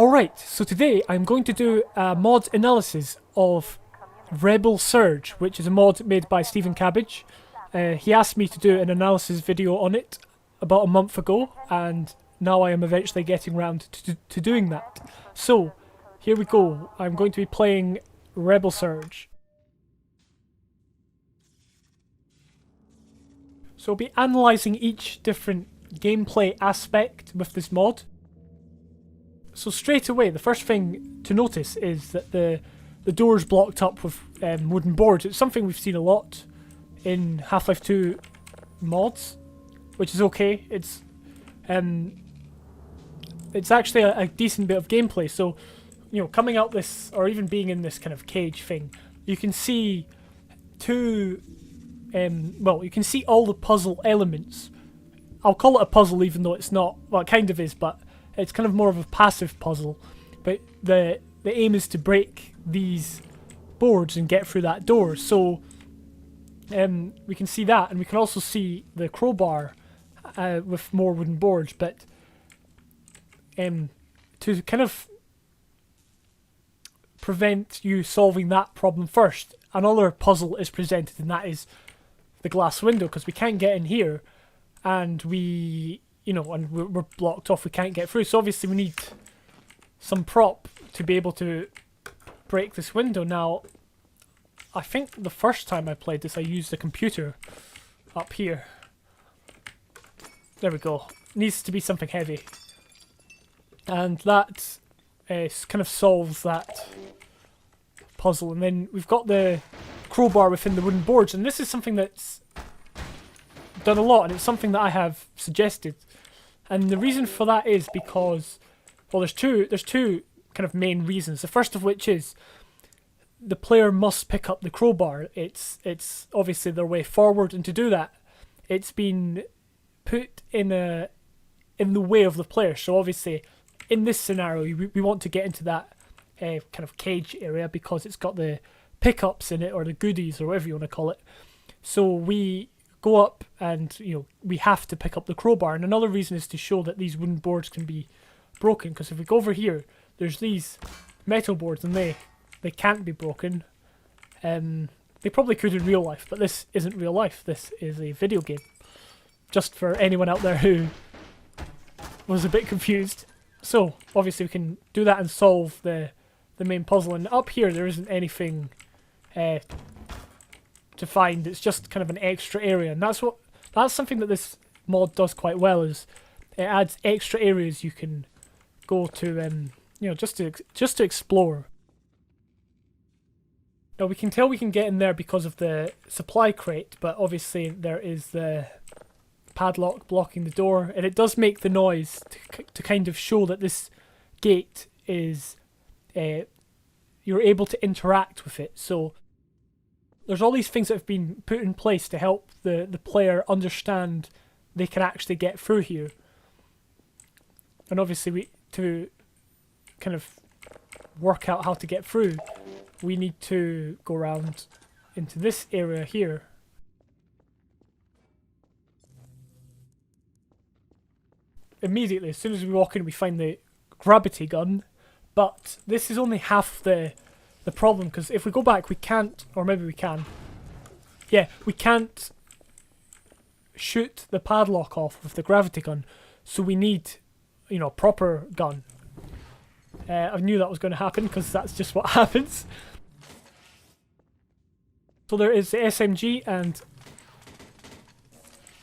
Alright, so today I'm going to do a mod analysis of Rebel Surge, which is a mod made by Steven Cabbage. He asked me to do an analysis video on it about a month ago, and now I am eventually getting around to doing that. So, here we go. I'm going to be playing Rebel Surge. So I'll be analysing each different gameplay aspect with this mod. So straight away, the first thing to notice is that the door's blocked up with wooden boards. It's something we've seen a lot in Half-Life 2 mods, which is okay. It's actually a decent bit of gameplay. So, you know, coming out this, or even being in this kind of cage thing, you can see well, you can see all the puzzle elements. I'll call it a puzzle even though it's not, well, it kind of is, but it's kind of more of a passive puzzle. But the aim is to break these boards and get through that door. So we can see that, and we can also see the crowbar with more wooden boards. But to kind of prevent you solving that problem first, another puzzle is presented, and that is the glass window, because we can't get in here, and we're blocked off, we can't get through. So obviously we need some prop to be able to break this window. Now, I think the first time I played this I used a computer up here. There we go. Needs to be something heavy. And that kind of solves that puzzle. And then we've got the crowbar within the wooden boards, and this is something that's done a lot, and it's something that I have suggested. And the reason for that is because, well, there's two kind of main reasons. The first of which is the player must pick up the crowbar. It's obviously their way forward, and to do that, it's been put in the way of the player. So obviously, in this scenario, we want to get into that kind of cage area because it's got the pickups in it, or the goodies, or whatever you want to call it. So we go up, and we have to pick up the crowbar. And another reason is to show that these wooden boards can be broken, because if we go over here, there's these metal boards, and they can't be broken. They probably could in real life, but this isn't real life. This is a video game. Just for anyone out there who was a bit confused. So obviously we can do that and solve the main puzzle. And up here there isn't anything to find. It's just kind of an extra area, and that's something that this mod does quite well. Is it adds extra areas you can go to, just to explore. Now we can tell we can get in there because of the supply crate, but obviously there is the padlock blocking the door, and it does make the noise to kind of show that this gate is you're able to interact with it. So there's all these things that have been put in place to help the player understand they can actually get through here. And obviously to kind of work out how to get through, we need to go around into this area here. Immediately, as soon as we walk in, we find the gravity gun, but this is only half the problem, because if we go back, we can't, or maybe we can. Yeah, we can't shoot the padlock off with the gravity gun, so we need, a proper gun. I knew that was going to happen, because that's just what happens. So there is the SMG and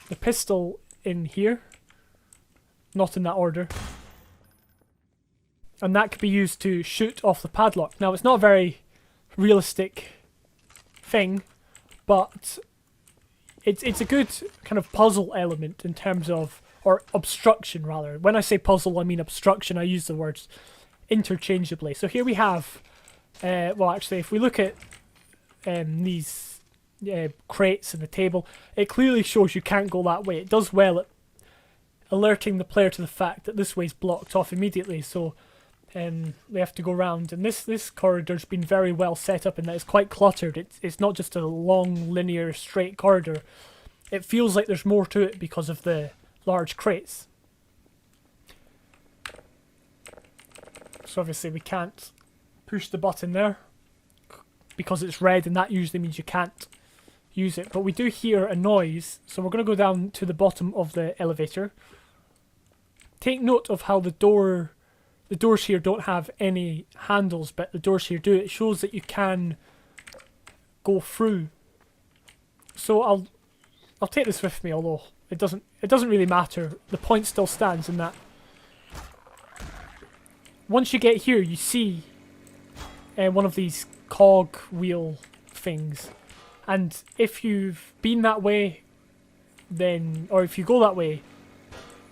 the pistol in here. Not in that order. And that could be used to shoot off the padlock. Now, it's not a very realistic thing, but it's a good kind of puzzle element in terms of, or obstruction rather. When I say puzzle, I mean obstruction. I use the words interchangeably. So here we have, well, actually, if we look at these crates and the table, it clearly shows you can't go that way. It does well at alerting the player to the fact that this way's blocked off immediately, so they have to go around. And this corridor's been very well set up in that it's quite cluttered. It's not just a long, linear, straight corridor. It feels like there's more to it because of the large crates. So obviously we can't push the button there because it's red, and that usually means you can't use it. But we do hear a noise, so we're going to go down to the bottom of the elevator. Take note of how the doors here don't have any handles, but the doors here do. It shows that you can go through. So I'll take this with me, although it doesn't really matter. The point still stands in that once you get here, you see one of these cog wheel things, and if you've been that way, then, or if you go that way,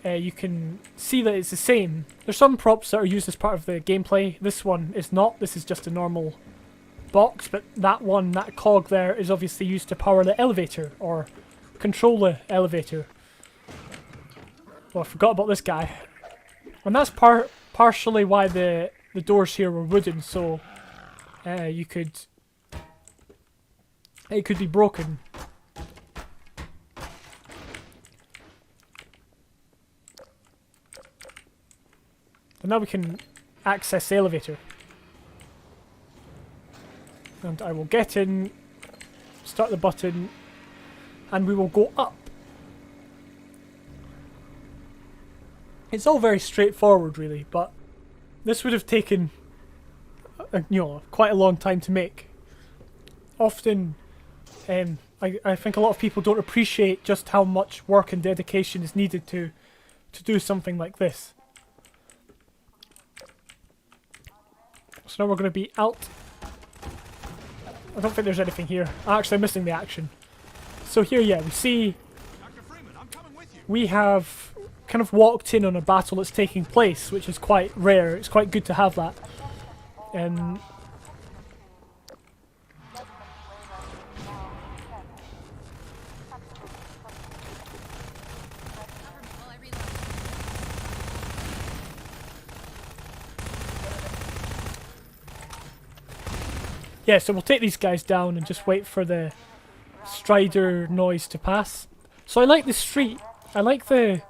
you can see that it's the same. There's some props that are used as part of the gameplay. This one is not. This is just a normal box, but that cog there is obviously used to power the elevator or control the elevator. Oh, I forgot about this guy. And that's partially why the doors here were wooden, so it could be broken. And now we can access the elevator. And I will get in, start the button, and we will go up. It's all very straightforward, really, but this would have taken, quite a long time to make. Often, I think a lot of people don't appreciate just how much work and dedication is needed to do something like this. So now we're going to be out. I don't think there's anything here. Actually, I'm missing the action. So here, yeah, we see we have kind of walked in on a battle that's taking place, which is quite rare. It's quite good to have that. Yeah, so we'll take these guys down and just wait for the Strider noise to pass. So I like the street. I like the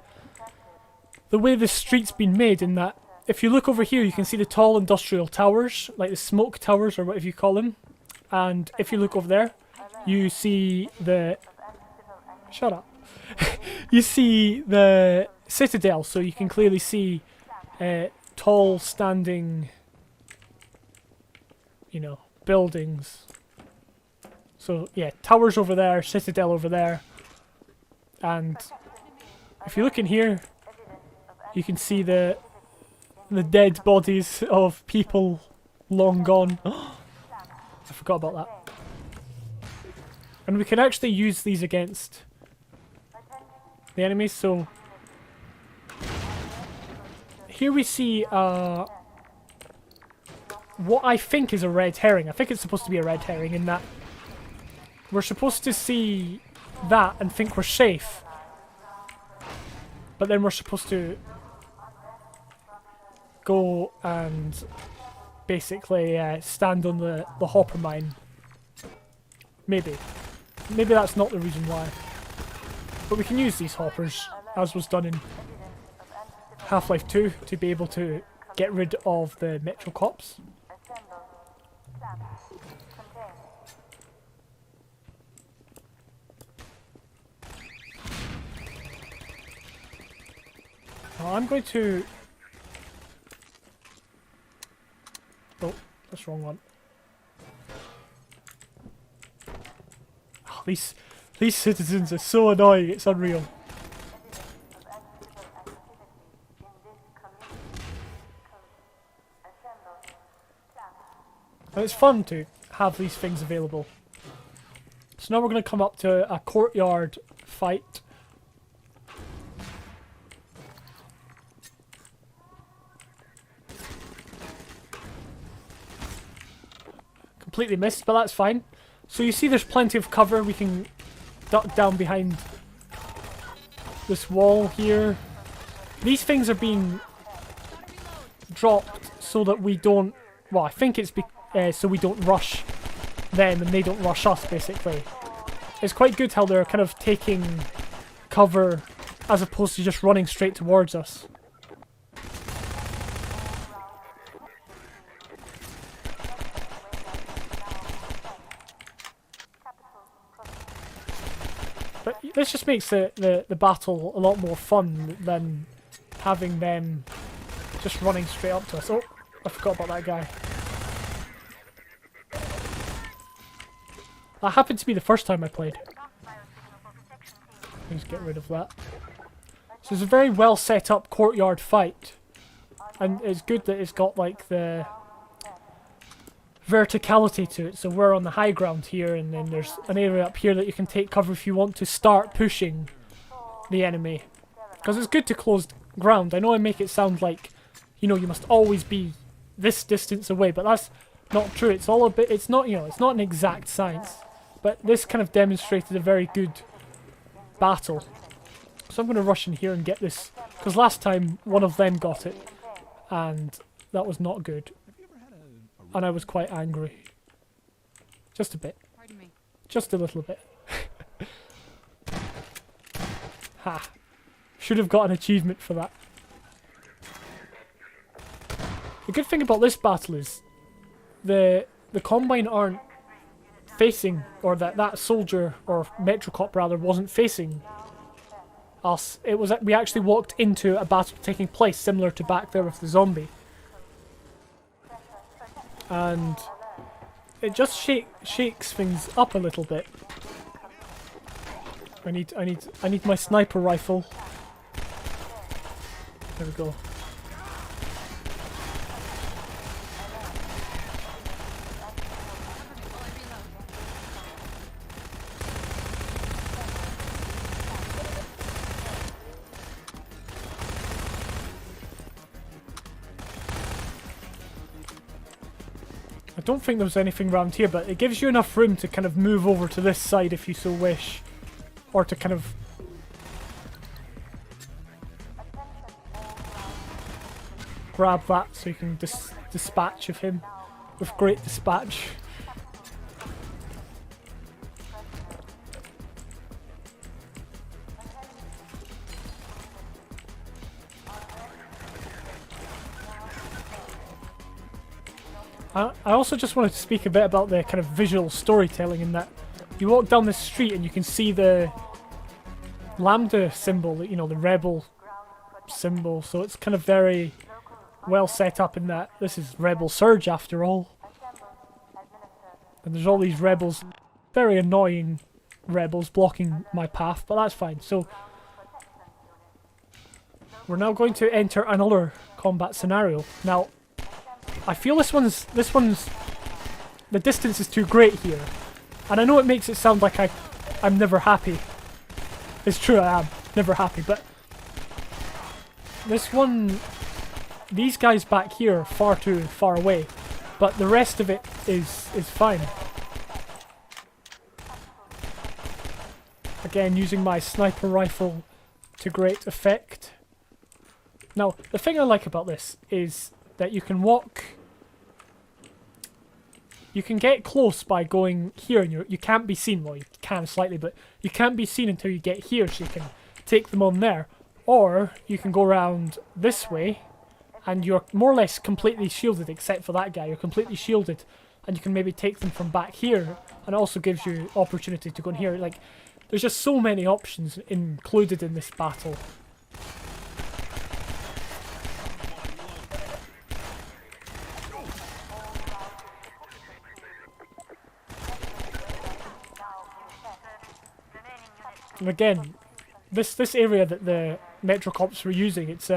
way the street's been made, in that if you look over here you can see the tall industrial towers, like the smoke towers or whatever you call them. And if you look over there, you see the... Shut up. You see the citadel, so you can clearly see tall standing, buildings. So yeah, towers over there, citadel over there, and if you look in here, you can see the dead bodies of people long gone. I forgot about that. And we can actually use these against the enemies. So here we see what I think is a red herring. I think it's supposed to be a red herring, in that we're supposed to see that and think we're safe, but then we're supposed to go and basically stand on the hopper mine. Maybe that's not the reason why, but we can use these hoppers, as was done in Half-Life 2, to be able to get rid of the Metro cops. Well, I'm going to... Oh, that's the wrong one. Oh, these citizens are so annoying, it's unreal. And it's fun to have these things available. So now we're going to come up to a courtyard fight. Completely missed, but that's fine. So you see there's plenty of cover. We can duck down behind this wall here. These things are being dropped so that we don't... Well, I think it's so we don't rush them and they don't rush us, basically. It's quite good how they're kind of taking cover as opposed to just running straight towards us. But this just makes the battle a lot more fun than having them just running straight up to us. Oh, I forgot about that guy. That happened to me the first time I played. Let's get rid of that. So it's a very well set up courtyard fight. And it's good that it's got like the verticality to it. So we're on the high ground here, and then there's an area up here that you can take cover if you want to start pushing the enemy. Because it's good to close ground. I know I make it sound like, you know, you must always be this distance away, but that's not true. It's all a bit, it's not, you know, it's not an exact science. But this kind of demonstrated a very good battle. So I'm going to rush in here and get this, because last time one of them got it, and that was not good. And I was quite angry. Just a bit. Pardon me. Just a little bit. Ha. Should have got an achievement for that. The good thing about this battle is the Combine aren't facing, or that soldier, or Metrocop rather, wasn't facing us. It was, we actually walked into a battle taking place similar to back there with the zombie. And it just shakes things up a little bit. I need my sniper rifle. There we go. I don't think there's anything around here, but it gives you enough room to kind of move over to this side if you so wish. Or to kind of grab that so you can dispatch of him with great dispatch. I also just wanted to speak a bit about the kind of visual storytelling in that you walk down this street and you can see the lambda symbol, you know, the rebel symbol, so it's kind of very well set up in that this is Rebel Surge after all. And there's all these rebels, very annoying rebels blocking my path, but that's fine. So we're now going to enter another combat scenario. Now, I feel this one's the distance is too great here. And I know it makes it sound like I'm never happy. It's true, I am never happy, but this one, these guys back here are far too far away, but the rest of it is fine. Again, using my sniper rifle to great effect. Now, the thing I like about this is that you can walk. You can get close by going here, and you can't be seen. Well, you can slightly, but you can't be seen until you get here, so you can take them on there. Or you can go around this way, and you're more or less completely shielded, except for that guy. You're completely shielded, and you can maybe take them from back here, and it also gives you opportunity to go in here. Like, there's just so many options included in this battle. And again, this area that the Metrocops were using, it's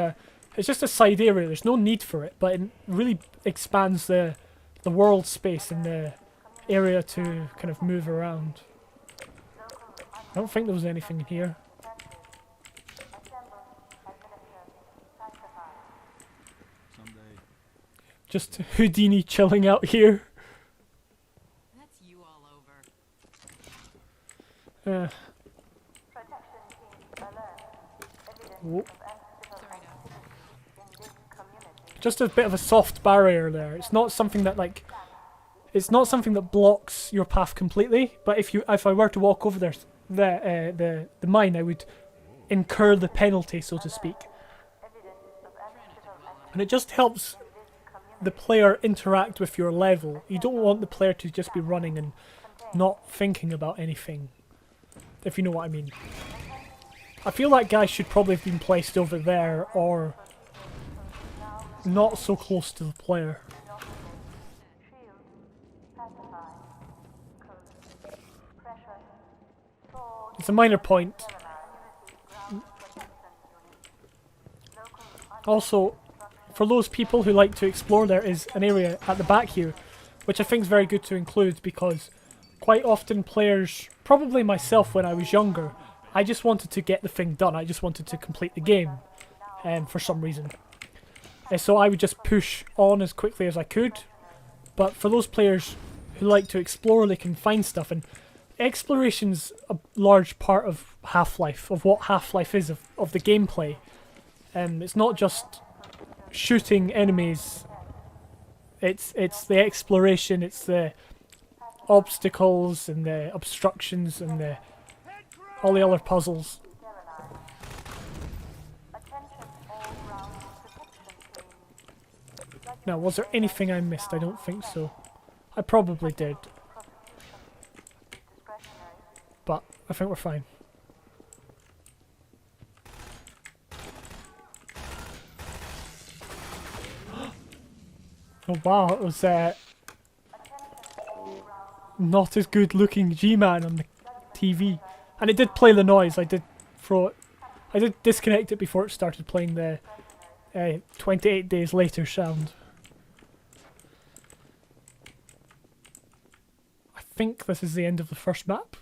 just a side area. There's no need for it, but it really expands the world space and the area to kind of move around. I don't think there was anything in here. Just Houdini chilling out here. That's you all over. Oh. Just a bit of a soft barrier there. It's not something that it's not something that blocks your path completely. But if I were to walk over there, the mine, I would incur the penalty, so to speak. And it just helps the player interact with your level. You don't want the player to just be running and not thinking about anything. if you know what I mean. I feel that guy should probably have been placed over there, or not so close to the player. It's a minor point. Also, for those people who like to explore, there is an area at the back here, which I think is very good to include, because quite often players, probably myself when I was younger, I just wanted to get the thing done. I just wanted to complete the game, for some reason. So I would just push on as quickly as I could. But for those players who like to explore, they can find stuff, and exploration's a large part of Half-Life, of what Half-Life is, of the gameplay. It's not just shooting enemies. It's the exploration, it's the obstacles and the obstructions and all the other puzzles. Now, was there anything I missed? I don't think so. I probably did. But I think we're fine. Oh wow, it was not as good looking G-Man on the TV. And it did play the noise. I did throw it. I did disconnect it before it started playing the 28 days later sound. I think this is the end of the first map.